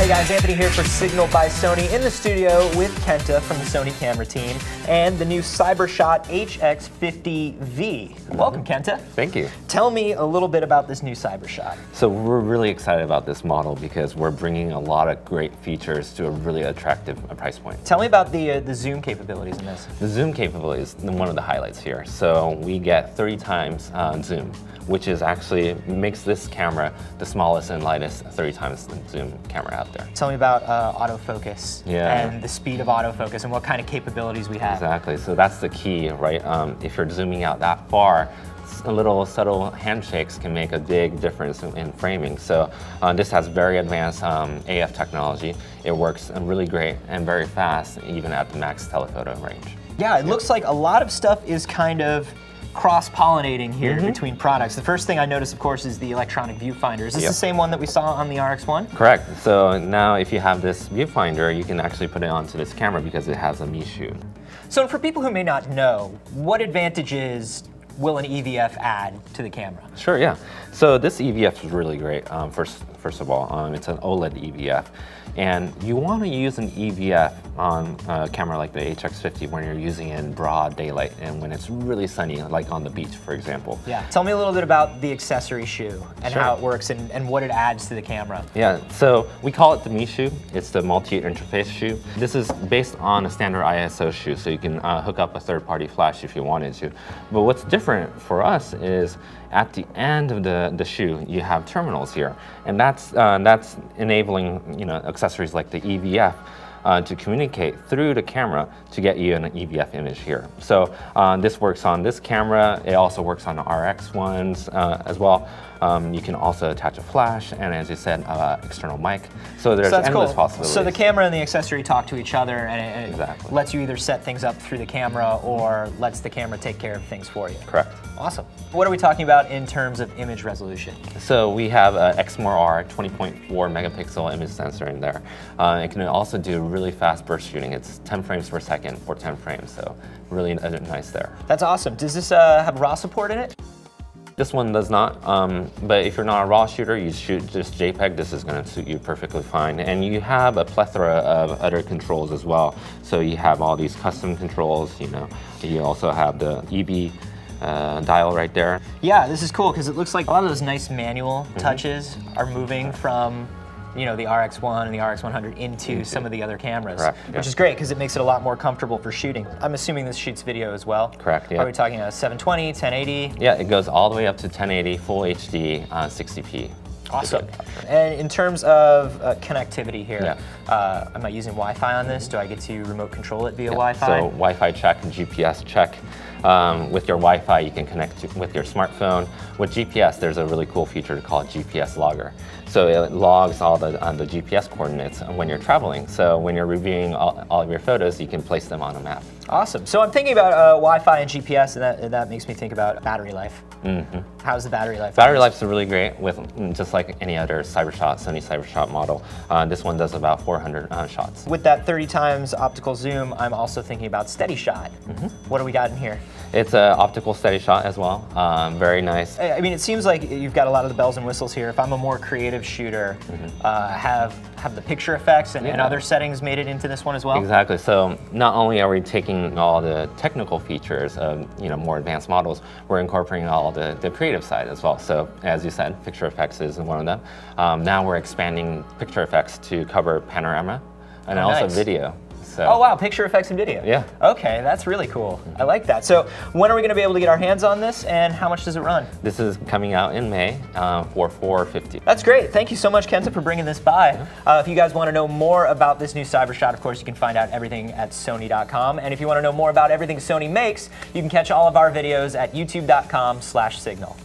Hey guys, Anthony here for Signal by Sony in the studio with Kenta from the Sony camera team and the new CyberShot HX50V. Welcome, Kenta. Thank you. Tell me a little bit about this new CyberShot. So we're really excited about this model because we're bringing a lot of great features to a really attractive price point. Tell me about the zoom capabilities in this. The zoom capability is one of the highlights here. So we get 30 times zoom, which is actually makes this camera the smallest and lightest 30 times zoom camera out there. Tell me about autofocus and the speed of autofocus and what kind of capabilities we have. Exactly, so that's the key, right? If you're zooming out that far, a little subtle handshakes can make a big difference in framing. So this has very advanced AF technology. It works really great and very fast, even at the max telephoto range. Yeah, it looks like a lot of stuff is kind of cross-pollinating here between products. The first thing I noticed, of course, is the electronic viewfinder. Is this the same one that we saw on the RX1? Correct. So now if you have this viewfinder, you can actually put it onto this camera because it has a mesh. So for people who may not know, what advantages will an EVF add to the camera? Sure, yeah. So this EVF is really great. First of all, it's an OLED EVF. And you want to use an EVF on a camera like the HX50 when you're using it in broad daylight and when it's really sunny, like on the beach, for example. Yeah. Tell me a little bit about the accessory shoe and how it works and what it adds to the camera. Yeah, so we call it the Mi shoe. It's the multi-interface shoe. This is based on a standard ISO shoe, so you can hook up a third-party flash if you wanted to. But what's different for us is at the end of the shoe, you have terminals here, and that's enabling accessories like the EVF to communicate through the camera to get you an EVF image here. So this works on this camera. It also works on the RX ones as well. You can also attach a flash and, as you said, external mic. So there's endless possibilities. So the camera and the accessory talk to each other, and it lets you either set things up through the camera or lets the camera take care of things for you. Correct. Awesome. What are we talking about in terms of image resolution? So we have an XMOR 20.4 megapixel image sensor in there. It can also do really fast burst shooting. It's 10 frames per second for 10 frames, so really nice there. That's awesome. Does this have RAW support in it? This one does not, but if you're not a RAW shooter, you shoot just JPEG, this is going to suit you perfectly fine. And you have a plethora of other controls as well. So you have all these custom controls, you also have the EB dial right there. Yeah, this is cool because it looks like a lot of those nice manual touches are moving from the RX1 and the RX100 into some of the other cameras, which is great because it makes it a lot more comfortable for shooting. I'm assuming this shoots video as well. Correct, yeah. Are we talking 720, 1080? Yeah, it goes all the way up to 1080, full HD, 60p. Awesome. And in terms of connectivity here, am I using Wi-Fi on this? Do I get to remote control it via Wi-Fi? So Wi-Fi check and GPS check. With your Wi-Fi, you can connect with your smartphone. With GPS, there's a really cool feature called GPS Logger. So it logs all the GPS coordinates when you're traveling. So when you're reviewing all of your photos, you can place them on a map. Awesome. So I'm thinking about Wi-Fi and GPS, and that makes me think about battery life. How's the battery life? Battery life's really great with just like any other CyberShot, Sony CyberShot model. This one does about 400 shots. With that 30 times optical zoom, I'm also thinking about steady shot. What do we got in here? It's an optical steady shot as well. Very nice. I mean, it seems like you've got a lot of the bells and whistles here. If I'm a more creative shooter, have the picture effects and other settings made it into this one as well? Exactly. So not only are we taking all the technical features of more advanced models, we're incorporating all the creative side as well. So as you said, picture effects is one of them. Now we're expanding picture effects to cover panorama and also video. So. Oh wow, picture effects and video. Yeah. Okay, that's really cool. I like that. So when are we going to be able to get our hands on this, and how much does it run? This is coming out in May for $450. That's great. Thank you so much, Kenta, for bringing this by. If you guys want to know more about this new CyberShot, of course, you can find out everything at Sony.com. And if you want to know more about everything Sony makes, you can catch all of our videos at youtube.com/signal.